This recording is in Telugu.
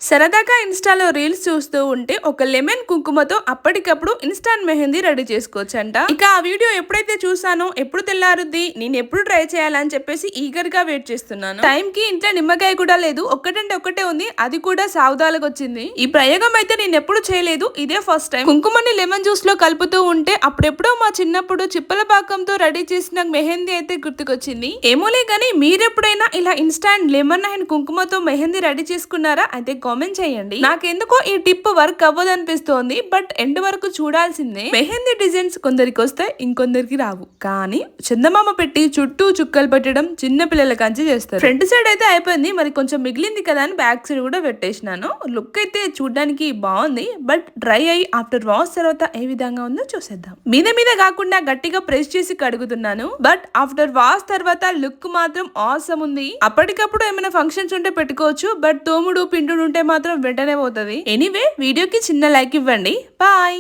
సరదాగా ఇన్స్టాలో రీల్స్ చూస్తూ ఉంటే ఒక లెమన్ కుంకుమతో అప్పటికప్పుడు ఇన్స్టాంట్ మెహందీ రెడీ చేసుకోవచ్చంట. ఇక ఆ వీడియో ఎప్పుడైతే చూసానో ఎప్పుడు తెల్లారుద్ది, నేను ఎప్పుడు ట్రై చేయాలని చెప్పేసి ఈగర్ గా వెయిట్ చేస్తున్నాను. టైం కి ఇంట్లో నిమ్మకాయ కూడా లేదు, ఒక్కటంటే ఒక్కటే ఉంది, అది కూడా సావుదాలకు వచ్చింది. ఈ ప్రయోగం అయితే నేను ఎప్పుడు చేయలేదు, ఇదే ఫస్ట్ టైం. కుంకుమని లెమన్ జ్యూస్ లో కలుపుతూ ఉంటే అప్పుడెప్పుడో మా చిన్నప్పుడు చిప్పల పాకంతో రెడీ చేసిన మెహందీ అయితే గుర్తుకొచ్చింది. ఏమోలే గానీ మీరెప్పుడైనా ఇలా ఇన్స్టాంట్ లెమన్ అండ్ కుంకుమతో మెహందీ రెడీ చేసుకున్నారా అయితే కామెంట్ చేయండి. నాకెందుకో ఈ టిప్ వర్క్ అవ్వదు అనిపిస్తోంది, బట్ ఎండ్ వరకు చూడాల్సిందే. మెహందీ డిజైన్స్ కొందరికి వస్తాయి, ఇంకొందరికి రావు. కానీ చందమామ పెట్టి చుట్టూ చుక్కలు పెట్టడం చిన్న పిల్లల కంచి చేస్తారు. ఫ్రంట్ సైడ్ అయితే అయిపోయింది, మరి కొంచెం మిగిలింది కదా అని బ్యాక్ సైడ్ కూడా పెట్టేసినాను. లుక్ అయితే చూడడానికి బాగుంది, బట్ డ్రై అయ్యి ఆఫ్టర్ వాష్ తర్వాత ఏ విధంగా ఉందో చూసేద్దాం. మీద మీద కాకుండా గట్టిగా ప్రెస్ చేసి కడుగుతున్నాను, బట్ ఆఫ్టర్ వాష్ తర్వాత లుక్ మాత్రం ఆసమ్ ఉంది. అప్పటికప్పుడు ఏమైనా ఫంక్షన్స్ ఉంటే పెట్టుకోవచ్చు, బట్ తోముడు పిండుడు ఉంటే మాత్రం వెంటనే పోతుంది. ఎనీవే వీడియోకి చిన్న లైక్ ఇవ్వండి. బాయ్.